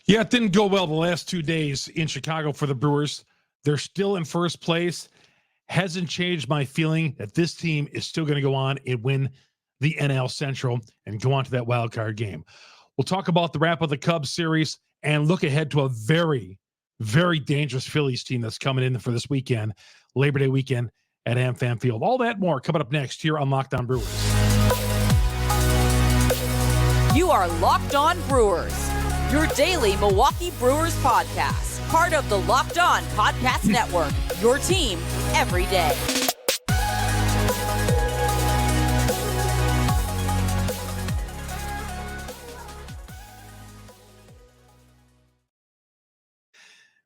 Yeah, it didn't go well the last 2 days in Chicago for the Brewers. They're still in first place. Hasn't changed my feeling that this team is still going to go on and win the NL Central and go on to that wild card game. We'll talk about the wrap of the Cubs series and look ahead to a very, very dangerous Phillies team that's coming in for this weekend, Labor Day weekend at AmFam Field. All that more coming up next here on Locked On Brewers. You are Locked On Brewers, your daily Milwaukee Brewers podcast, part of the Locked On Podcast Network, your team every day.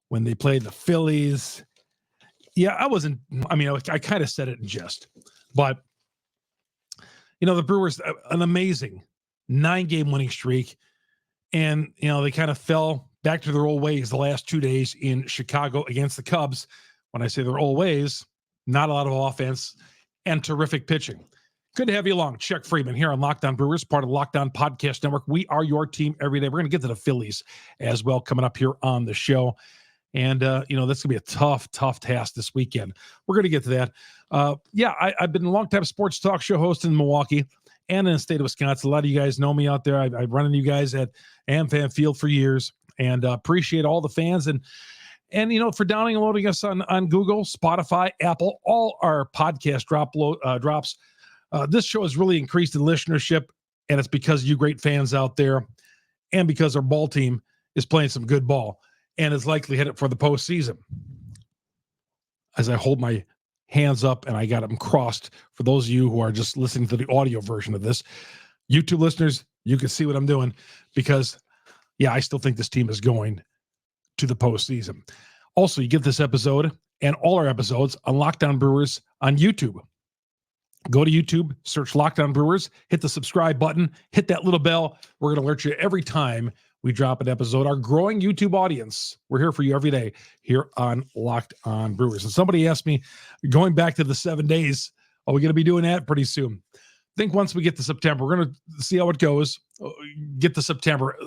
When they played the Phillies, I kind of said it in jest, but the Brewers, an amazing 9-game winning streak. And, they kind of fell back to their old ways the last 2 days in Chicago against the Cubs. When I say their old ways, not a lot of offense and terrific pitching. Good to have you along. Chuck Freeman here on Locked On Brewers, part of the Locked On Podcast Network. We are your team every day. We're going to get to the Phillies as well coming up here on the show. And, that's going to be a tough task this weekend. We're going to get to that. I've been a long-time sports talk show host in Milwaukee and in the state of Wisconsin. A lot of you guys know me out there. I've run into you guys at AmFam Field for years and appreciate all the fans and for downloading and loading us on Google, Spotify, Apple, all our podcast drops. This show has really increased in listenership, and it's because of you great fans out there and because our ball team is playing some good ball and is likely headed for the postseason. As I hold my hands up and I got them crossed for those of you who are just listening to the audio version of this, YouTube listeners, you can see what I'm doing because, I still think this team is going to the postseason. Also, you get this episode and all our episodes on Locked On Brewers on YouTube. Go to YouTube, search Locked On Brewers, hit the subscribe button, hit that little bell. We're going to alert you every time we drop an episode. Our growing YouTube audience, we're here for you every day here on Locked On Brewers. And somebody asked me, going back to the 7 days, are we going to be doing that pretty soon? I think once we get to September, we're going to see how it goes. Get to September.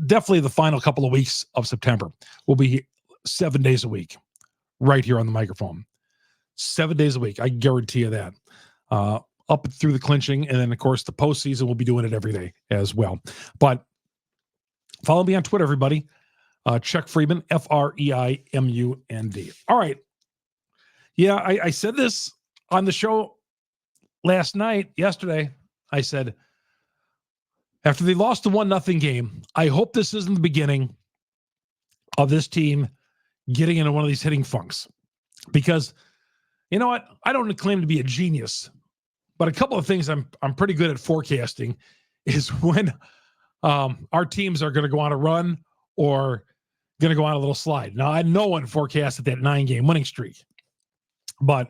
Definitely the final couple of weeks of September. We'll be 7 days a week right here on the microphone. 7 days a week. I guarantee you that. Up through the clinching. And then, of course, the postseason, we'll be doing it every day as well. But follow me on Twitter, everybody. Chuck Freeman, FREIMUND. All right. Yeah, I said this on the show yesterday. I said, after they lost the 1-0 game, I hope this isn't the beginning of this team getting into one of these hitting funks. Because, you know what? I don't claim to be a genius, but a couple of things I'm pretty good at forecasting is when our teams are going to go on a run or going to go on a little slide. Now, no one forecasted that 9-game winning streak. But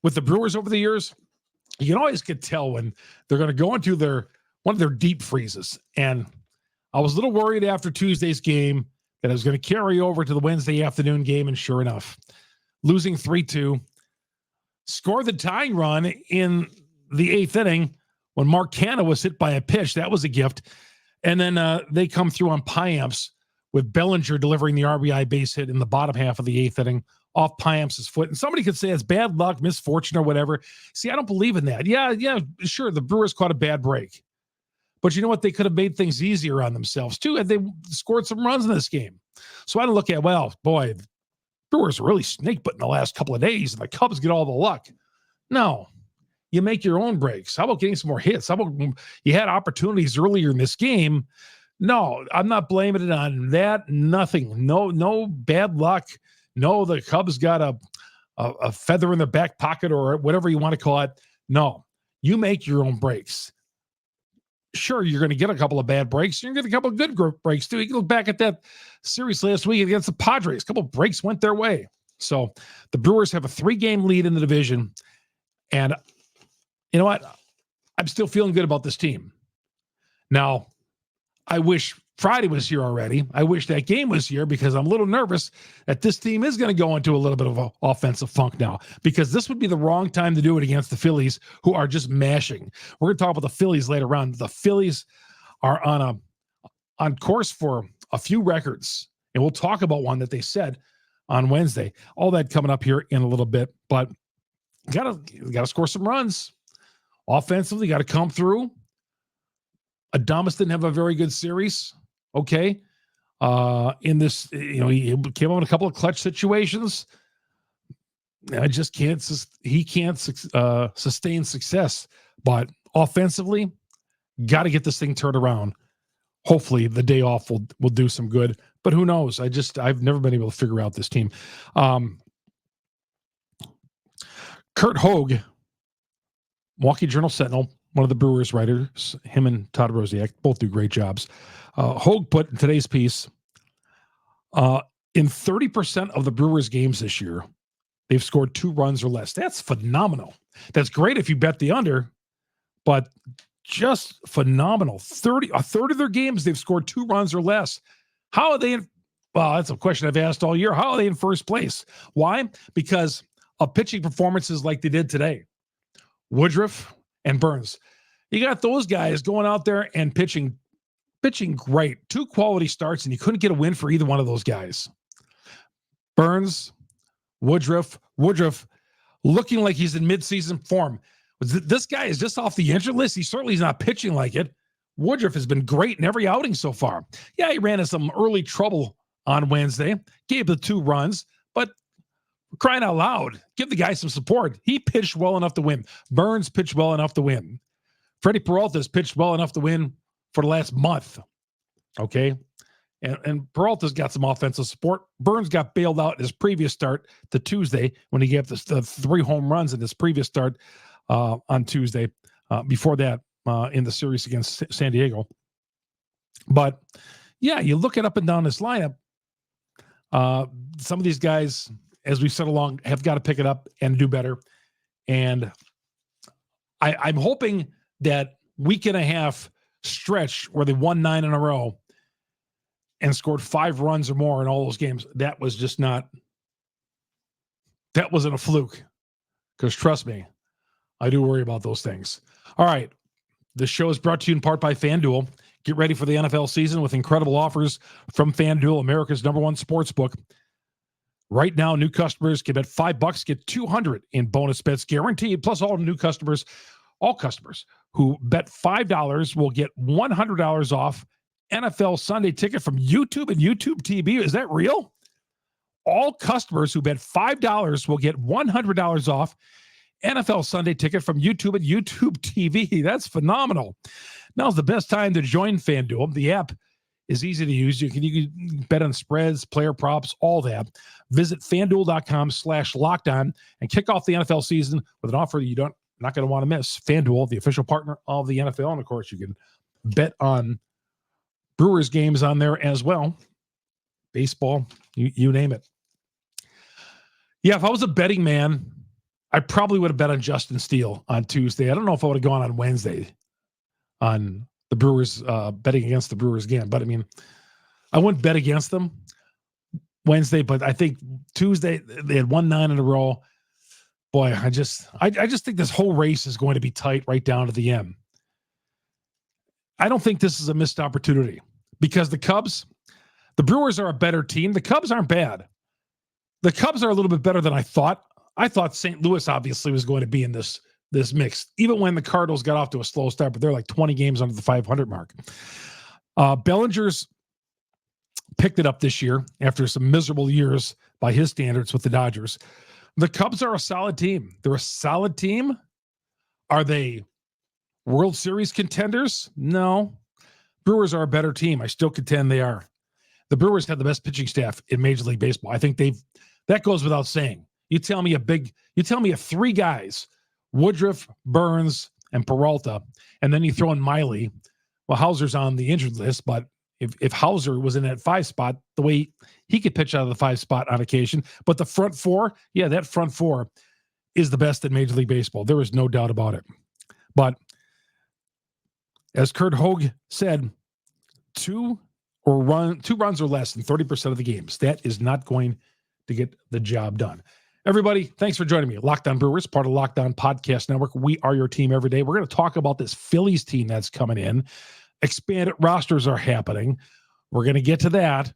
with the Brewers over the years, you can always get tell when they're going to go into one of their deep freezes. And I was a little worried after Tuesday's game that it was going to carry over to the Wednesday afternoon game. And sure enough, losing 3-2, scored the tying run in the 8th inning when Mark Canha was hit by a pitch. That was a gift. And then they come through on Piamps with Bellinger delivering the RBI base hit in the bottom half of the 8th inning off Piamps' foot. And somebody could say it's bad luck, misfortune, or whatever. See, I don't believe in that. Yeah, sure, the Brewers caught a bad break. But you know what? They could have made things easier on themselves, too, had they scored some runs in this game. So I don't look at, well, boy, the Brewers are really snake-bitten the last couple of days, and the Cubs get all the luck. No. You make your own breaks. How about getting some more hits? How about you had opportunities earlier in this game? No, I'm not blaming it on that. Nothing. No bad luck. No, the Cubs got a feather in their back pocket or whatever you want to call it. No, you make your own breaks. Sure, you're going to get a couple of bad breaks. You're going to get a couple of good breaks, too. You can look back at that series last week against the Padres. A couple of breaks went their way. So the Brewers have a 3-game lead in the division. And you know what? I'm still feeling good about this team. Now, I wish Friday was here already. I wish that game was here because I'm a little nervous that this team is going to go into a little bit of an offensive funk now because this would be the wrong time to do it against the Phillies, who are just mashing. We're going to talk about the Phillies later on. The Phillies are on on course for a few records, and we'll talk about one that they said on Wednesday. All that coming up here in a little bit, but gotta score some runs. Offensively, got to come through. Adames didn't have a very good series. Okay. In this, he came up in a couple of clutch situations. I just can't, he can't sustain success, but offensively, got to get this thing turned around. Hopefully the day off will do some good, but who knows? I've never been able to figure out this team. Kurt Hogue, Milwaukee Journal Sentinel, one of the Brewers writers, him and Todd Rosiak both do great jobs. Hogue put in today's piece, in 30% of the Brewers games this year, they've scored 2 runs or less. That's phenomenal. That's great if you bet the under, but just phenomenal. A third of their games, they've scored 2 runs or less. How are they in? Well, that's a question I've asked all year. How are they in first place? Why? Because of pitching performances like they did today. Woodruff and Burns. You got those guys going out there and pitching great. 2 quality starts, and you couldn't get a win for either one of those guys. Burns, Woodruff looking like he's in midseason form. This guy is just off the injured list. He certainly is not pitching like it. Woodruff has been great in every outing so far. Yeah, he ran into some early trouble on Wednesday, gave the 2 runs, but crying out loud, give the guy some support. He pitched well enough to win. Burns pitched well enough to win. Freddie Peralta's pitched well enough to win for the last month. Okay. And Peralta's got some offensive support. Burns got bailed out in his previous start to Tuesday when he gave the 3 home runs in his previous start on Tuesday. Before that, in the series against San Diego. But yeah, you look it up and down this lineup. Some of these guys, as we said along, have got to pick it up and do better. And I'm hoping that week and a half stretch where they won 9 in a row and scored 5 runs or more in all those games, that wasn't a fluke. Because trust me, I do worry about those things. All right. The show is brought to you in part by FanDuel. Get ready for the NFL season with incredible offers from FanDuel, America's #1 sportsbook. Right now, new customers can bet $5, get $200 in bonus bets guaranteed. Plus, all customers who bet $5 will get $100 off NFL Sunday ticket from YouTube and YouTube TV. Is that real? All customers who bet $5 will get $100 off NFL Sunday ticket from YouTube and YouTube TV. That's phenomenal. Now's the best time to join FanDuel. The app is easy to use. You can bet on spreads, player props, all that. Visit FanDuel.com/lockedon and kick off the NFL season with an offer you're not going to want to miss. FanDuel, the official partner of the NFL. And of course, you can bet on Brewers games on there as well. Baseball, you name it. Yeah, if I was a betting man, I probably would have bet on Justin Steele on Tuesday. I don't know if I would have gone on Wednesday on the Brewers, betting against the Brewers again. But I mean, I wouldn't bet against them Wednesday, but I think Tuesday they had won 9 in a row. Boy, I just think this whole race is going to be tight right down to the end. I don't think this is a missed opportunity because the Brewers are a better team. The Cubs aren't bad. The Cubs are a little bit better than I thought. I thought St. Louis obviously was going to be in this mix, even when the Cardinals got off to a slow start, but they're like 20 games under the 500 mark. Bellinger's picked it up this year after some miserable years by his standards with the Dodgers. The Cubs are a solid team. They're a solid team. Are they World Series contenders? No. Brewers are a better team. I still contend they are. The Brewers have the best pitching staff in Major League Baseball. I think that goes without saying. You tell me 3 guys, Woodruff, Burns, and Peralta, and then you throw in Miley. Well, Hauser's on the injured list, but if Hauser was in that 5 spot, the way he could pitch out of the 5 spot on occasion, but the front 4, yeah, that front 4 is the best in Major League Baseball. There is no doubt about it. But as Kurt Hogue said, 2 runs or less in 30% of the games. That is not going to get the job done. Everybody, thanks for joining me. Locked On Brewers, part of Locked On Podcast Network. We are your team every day. We're going to talk about this Phillies team that's coming in. expanded rosters are happening. We're going to get to that.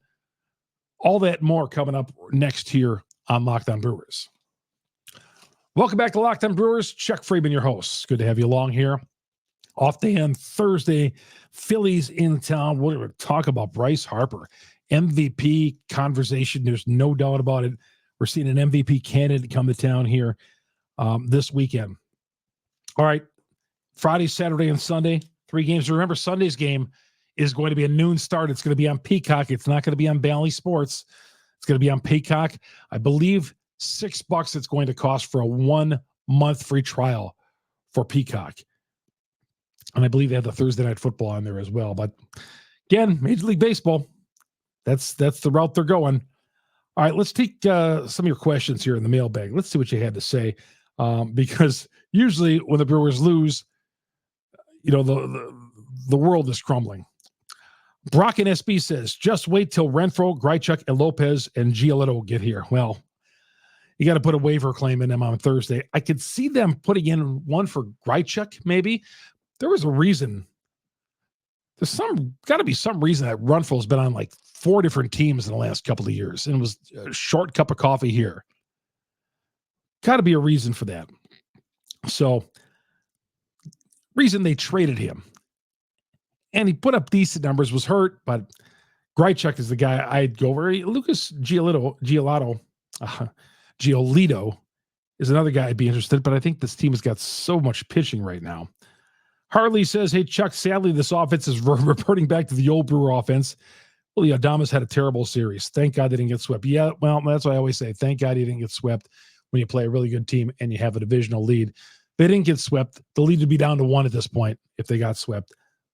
All that more coming up next here on Locked On Brewers. Welcome back to Locked On Brewers. Chuck Freeman, your host. Good to have you along here. Off day on Thursday, Phillies in town. We're going to talk about Bryce Harper. MVP conversation. There's no doubt about it. We're seeing an MVP candidate come to town here this weekend. All right. Friday, Saturday, and Sunday, 3 games. Remember, Sunday's game is going to be a noon start. It's going to be on Peacock. It's not going to be on Bally Sports. It's going to be on Peacock. I believe $6 it's going to cost for a 1-month free trial for Peacock. And I believe they have the Thursday Night Football on there as well. But again, Major League Baseball, that's the route they're going. All right, let's take some of your questions here in the mailbag. Let's see what you had to say. Because usually when the Brewers lose, the world is crumbling. Brock and SB says, just wait till Renfroe, Grichuk, and Lopez and Giolito get here. Well, you got to put a waiver claim in them on Thursday. I could see them putting in one for Grichuk, maybe. There was a reason. There's got to be some reason that Renfroe's been on like 4 different teams in the last couple of years, and it was a short cup of coffee here. Got to be a reason for that. So, reason they traded him. And he put up decent numbers, was hurt, but Grichuk is the guy I'd go over. Lucas Giolito is another guy I'd be interested, but I think this team has got so much pitching right now. Harley says, hey, Chuck, sadly, this offense is reverting back to the old Brewer offense. Well, Adames had a terrible series. Thank God they didn't get swept. Yeah, well, that's what I always say. Thank God he didn't get swept when you play a really good team and you have a divisional lead. They didn't get swept. The lead would be down to 1 at this point if they got swept.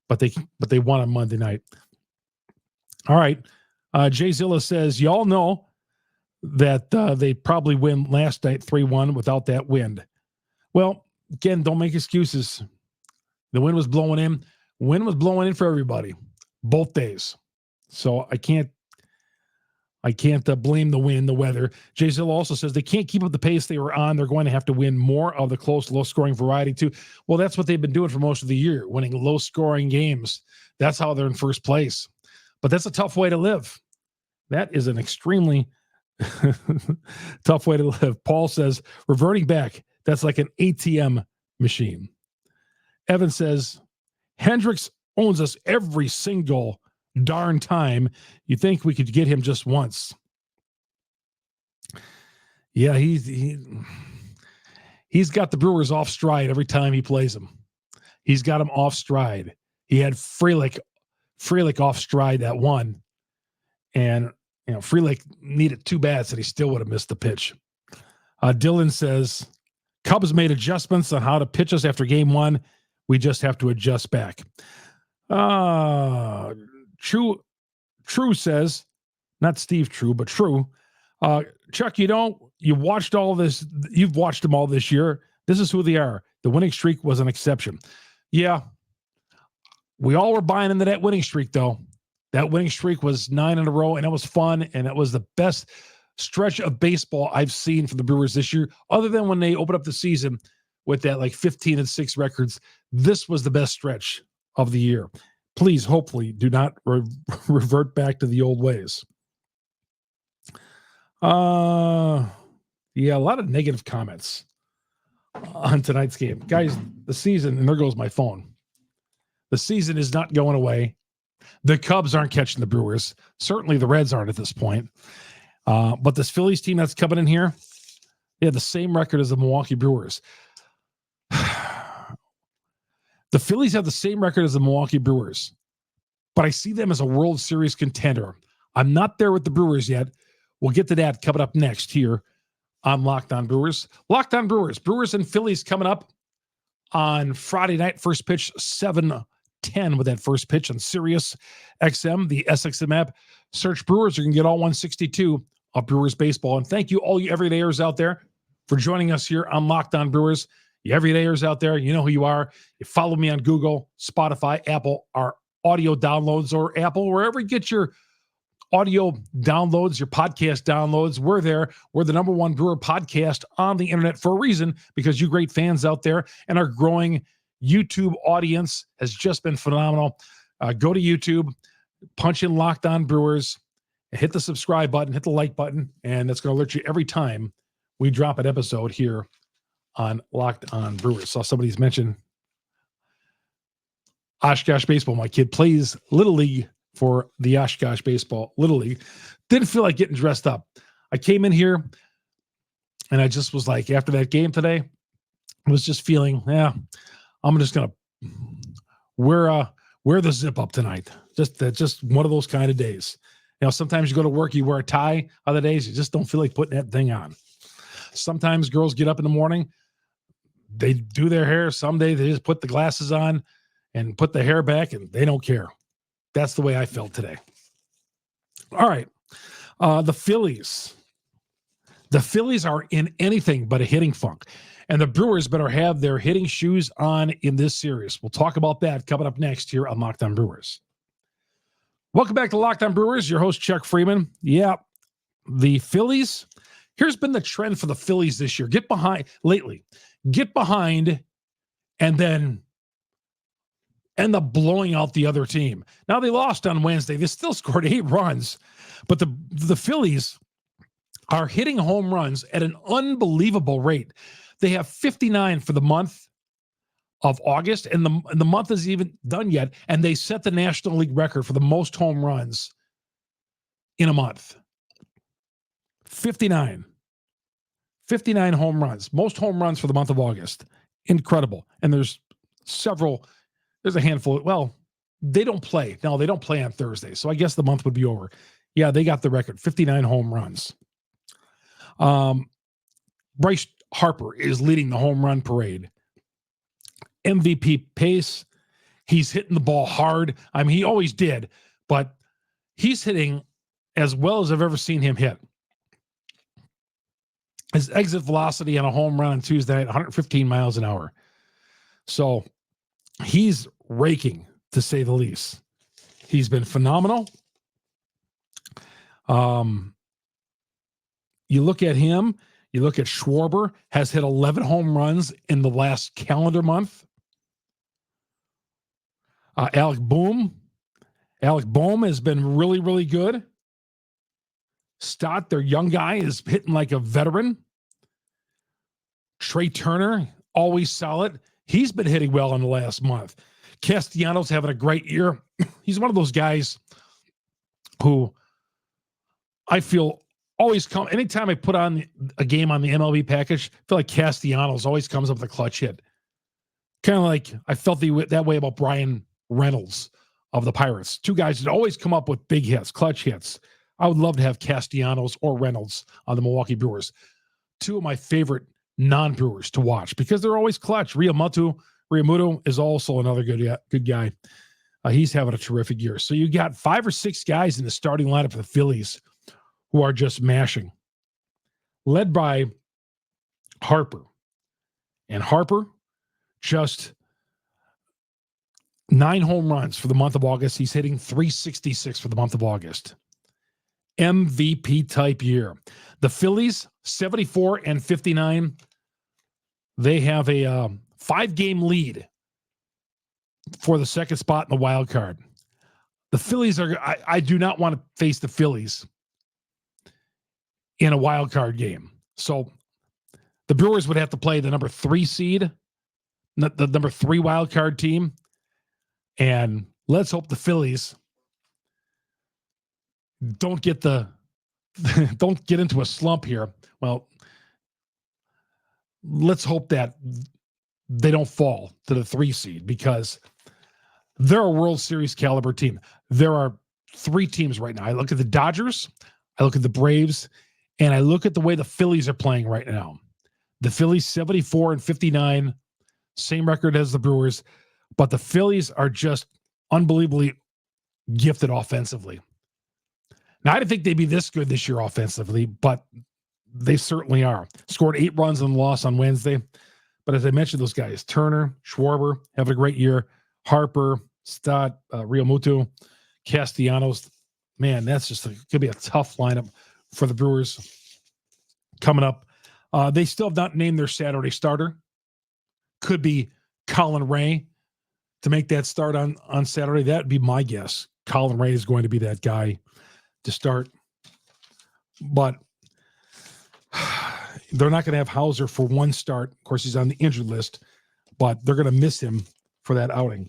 But they won on Monday night. All right. Jay Zilla says, y'all know that they probably win last night 3-1 without that wind. Well, again, don't make excuses. The wind was blowing in. Wind was blowing in for everybody, both days. So I can't blame the wind, the weather. Jay Zilla also says they can't keep up the pace they were on. They're going to have to win more of the close, low-scoring variety too. Well, that's what they've been doing for most of the year, winning low-scoring games. That's how they're in first place. But that's a tough way to live. That is an extremely tough way to live. Paul says, reverting back, that's like an ATM machine. Evan says, Hendricks owns us every single darn time. You think we could get him just once? Yeah, he's got the Brewers off stride every time he plays them. He's got them off stride. He had Frelick off stride that one, and Frelick needed 2 bats and he still would have missed the pitch. Dylan says, Cubs made adjustments on how to pitch us after game 1. We just have to adjust back. True says, not Steve True, but True. Chuck, you watched all this. You've watched them all this year. This is who they are. The winning streak was an exception. Yeah. We all were buying into that winning streak, though. That winning streak was 9 in a row, and it was fun, and it was the best stretch of baseball I've seen from the Brewers this year, other than when they opened up the season with that 15-6 records. This was the best stretch of the year. Please, hopefully, do not revert back to the old ways. Yeah, a lot of negative comments on tonight's game. Guys, the season, and there goes my phone. The season is not going away. The Cubs aren't catching the Brewers. Certainly the Reds aren't at this point. But this Phillies team that's coming in here, they have the same record as the Milwaukee Brewers. The Phillies have the same record as the Milwaukee Brewers, but I see them as a World Series contender. I'm not there with the Brewers yet. We'll get to that coming up next here on Locked On Brewers. Locked On Brewers. Brewers and Phillies coming up on Friday night. First pitch, 7:10 with that first pitch on Sirius XM, the SXM app. Search Brewers. You can get all 162 of Brewers baseball. And thank you, all you everydayers out there, for joining us here on Locked On Brewers. You everydayers out there, you know who you are. You follow me on Google, Spotify, Apple, our audio downloads, or Apple, wherever you get your audio downloads, your podcast downloads. We're there. We're the number 1 Brewer podcast on the internet for a reason, because you great fans out there, and our growing YouTube audience has just been phenomenal. go to YouTube, punch in Locked On Brewers, hit the subscribe button, hit the like button, and that's going to alert you every time we drop an episode here on Locked On Brewers. Saw somebody's mentioned Oshkosh Baseball. My kid plays Little League for the Oshkosh Baseball Little League. Didn't feel like getting dressed up. I came in here and I just was like, after that game today, I was just feeling, I'm just going to wear the zip up tonight. Just one of those kind of days. Sometimes you go to work, you wear a tie. Other days, you just don't feel like putting that thing on. Sometimes girls get up in the morning, they do their hair. Some days they just put the glasses on and put the hair back, and they don't care. That's the way I felt today. All right. The Phillies. The Phillies are in anything but a hitting funk, and the Brewers better have their hitting shoes on in this series. We'll talk about that coming up next here on Locked On Brewers. Welcome back to Locked On Brewers. Your host, Chuck Freeman. Yeah, the Phillies. Here's been the trend for the Phillies this year. Get behind, and then end up blowing out the other team. Now, they lost on Wednesday. They still scored 8 runs, but the Phillies are hitting home runs at an unbelievable rate. They have 59 for the month of August, and the month isn't even done yet, and they set the National League record for the most home runs in a month. 59 home runs, most home runs for the month of August. Incredible. And there's a handful. Well, they don't play. No, they don't play on Thursday. So I guess the month would be over. Yeah, they got the record, 59 home runs. Bryce Harper is leading the home run parade. MVP pace. He's hitting the ball hard. I mean, he always did, but he's hitting as well as I've ever seen him hit. His exit velocity on a home run on Tuesday night, 115 miles an hour. So he's raking, to say the least. He's been phenomenal. You look at him, you look at Schwarber, has hit 11 home runs in the last calendar month. Alec Bohm has been really, really good. Stott, their young guy, is hitting like a veteran. Trey Turner, always solid. He's been hitting well in the last month. Castellanos having a great year. He's one of those guys who I feel always come. Anytime I put on a game on the MLB package, I feel like Castellanos always comes up with a clutch hit. Kind of like I felt that way about Brian Reynolds of the Pirates. Two guys that always come up with big hits, clutch hits. I would love to have Castellanos or Reynolds on the Milwaukee Brewers. Two of my favorite non-Brewers to watch because they're always clutch. Realmuto is also another good guy. He's having a terrific year. So you got 5 or 6 guys in the starting lineup for the Phillies who are just mashing, led by Harper. And Harper, just 9 home runs for the month of August. He's hitting .366 for the month of August. MVP type year. The Phillies, 74 and 59. They have a 5-game lead for the second spot in the wild card. The Phillies I do not want to face the Phillies in a wild card game. So the Brewers would have to play the number 3 seed, the number 3 wild card team. And let's hope the Phillies don't get into a slump here. Well, let's hope that they don't fall to the 3 seed because they're a World Series caliber team. There are 3 teams right now. I look at the Dodgers, I look at the Braves, and I look at the way the Phillies are playing right now. The Phillies 74 and 59, same record as the Brewers, but the Phillies are just unbelievably gifted offensively. Now, I didn't think they'd be this good this year offensively, but they certainly are. Scored 8 runs in the loss on Wednesday. But as I mentioned, those guys, Turner, Schwarber, having a great year. Harper, Stott, Realmuto, Castellanos. Man, that's just going to be a tough lineup for the Brewers coming up. They still have not named their Saturday starter. Could be Colin Ray. to make that start on Saturday. That'd be my guess. Colin Ray is going to be that guy to start. But they're not going to have Hauser for one start. Of course, he's on the injured list, but they're going to miss him for that outing.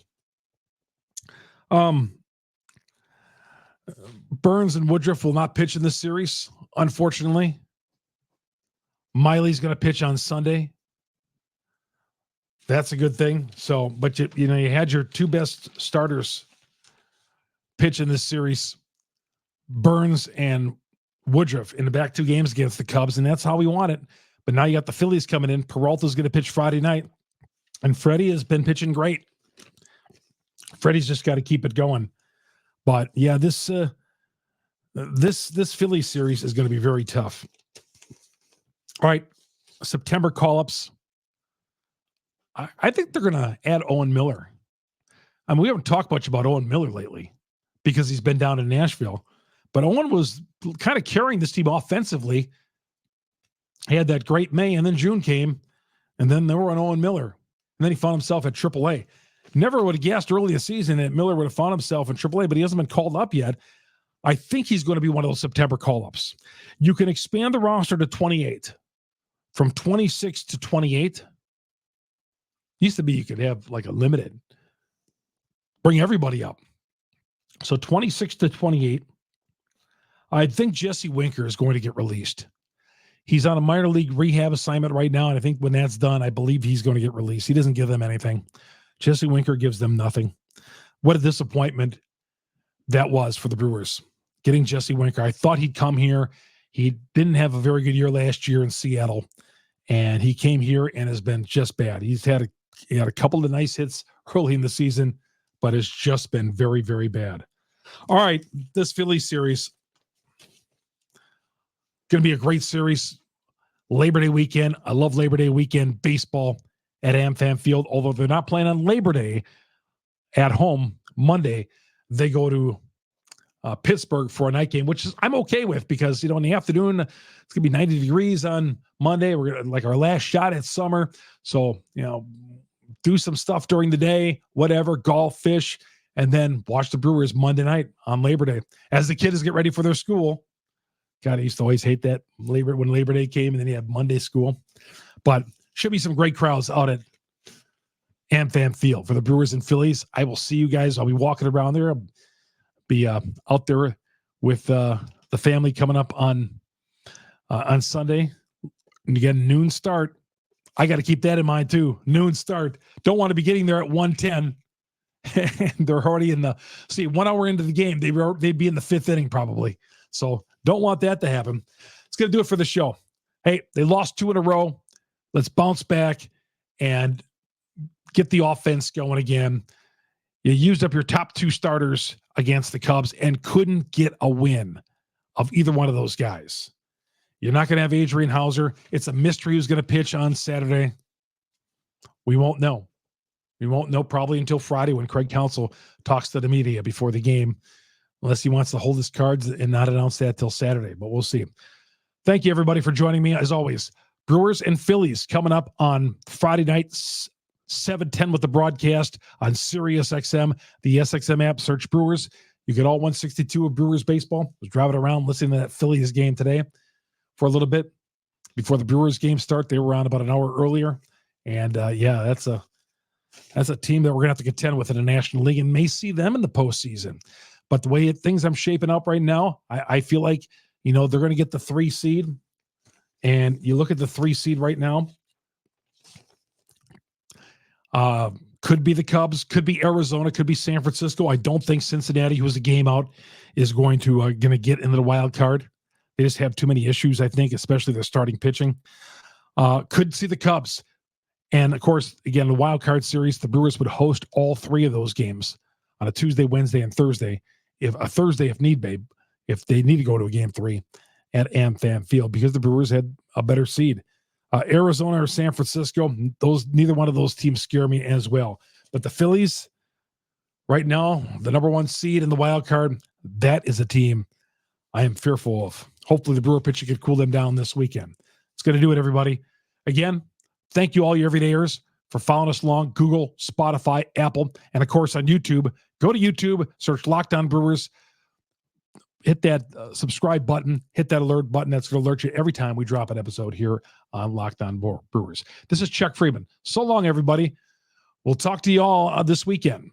Burns and Woodruff will not pitch in this series, unfortunately. Miley's going to pitch on Sunday. That's a good thing. So, but you had your two best starters pitch in this series, Burns and Woodruff, in the back two games against the Cubs, and that's how we want it. But now you got the Phillies coming in. Peralta's going to pitch Friday night, and Freddie has been pitching great. Freddie's just got to keep it going. But yeah, this Phillies series is going to be very tough. All right, September call-ups. I think they're going to add Owen Miller. I mean, we haven't talked much about Owen Miller lately because he's been down in Nashville. But Owen was kind of carrying this team offensively. He had that great May, and then June came, and then they were on Owen Miller. And then he found himself at AAA. Never would have guessed early in the season that Miller would have found himself in AAA, but he hasn't been called up yet. I think he's going to be one of those September call-ups. You can expand the roster to 28. From 26 to 28. Used to be you could have like a limited. Bring everybody up. So 26 to 28. I think Jesse Winker is going to get released. He's on a minor league rehab assignment right now, and I think when that's done, I believe he's going to get released. He doesn't give them anything. Jesse Winker gives them nothing. What a disappointment that was for the Brewers, getting Jesse Winker. I thought he'd come here. He didn't have a very good year last year in Seattle, and he came here and has been just bad. He had a couple of nice hits early in the season, but it's just been very, very bad. All right, this Phillies series, going to be a great series. Labor Day weekend. I love Labor Day weekend baseball at AmFam Field, although they're not playing on Labor Day at home Monday. They go to Pittsburgh for a night game, which is I'm okay with because, in the afternoon, it's going to be 90 degrees on Monday. We're going to like our last shot at summer. So, do some stuff during the day, whatever, golf, fish, and then watch the Brewers Monday night on Labor Day as the kids get ready for their school. God, I used to always hate that when Labor Day came and then you had Monday school. But should be some great crowds out at AmFam Field for the Brewers and Phillies. I will see you guys. I'll be walking around there. I'll be out there with the family coming up on Sunday. And again, noon start. I got to keep that in mind too. Noon start. Don't want to be getting there at 1:10. And they're already in 1 hour into the game. They'd be in the fifth inning probably. So don't want that to happen. It's going to do it for the show. Hey, they lost 2 in a row. Let's bounce back and get the offense going again. You used up your top 2 starters against the Cubs and couldn't get a win of either one of those guys. You're not going to have Adrian Hauser. It's a mystery who's going to pitch on Saturday. We won't know. We won't know probably until Friday when Craig Counsell talks to the media before the game, unless he wants to hold his cards and not announce that till Saturday, but we'll see. Thank you, everybody, for joining me. As always, Brewers and Phillies coming up on Friday night, 7:10 with the broadcast on Sirius XM, the SXM app. Search Brewers. You get all 162 of Brewers baseball. I was driving around listening to that Phillies game today for a little bit before the Brewers game start. They were on about an hour earlier. And that's a team that we're going to have to contend with in the National League and may see them in the postseason. But the way things I'm shaping up right now, I feel like, they're going to get the 3 seed. And you look at the 3 seed right now. Could be the Cubs, could be Arizona, could be San Francisco. I don't think Cincinnati, who's a game out, is going to get into the wild card. They just have too many issues, I think, especially their starting pitching. Could see the Cubs. And, of course, again, the wild card series, the Brewers would host all 3 of those games on a Tuesday, Wednesday, and Thursday. If need be, if they need to go to a game 3 at AmFam Field, because the Brewers had a better seed. Arizona or San Francisco, neither one of those teams scare me as well. But the Phillies, right now, the number 1 seed in the wild card, that is a team I am fearful of. Hopefully the Brewer pitcher could cool them down this weekend. It's going to do it, everybody. Again, thank you all, you everydayers, for following us along. Google, Spotify, Apple, and of course on YouTube. Go to YouTube, search Locked On Brewers. Hit that subscribe button, hit that alert button. That's going to alert you every time we drop an episode here on Locked On Brewers. This is Chuck Freeman. So long, everybody. We'll talk to you all this weekend.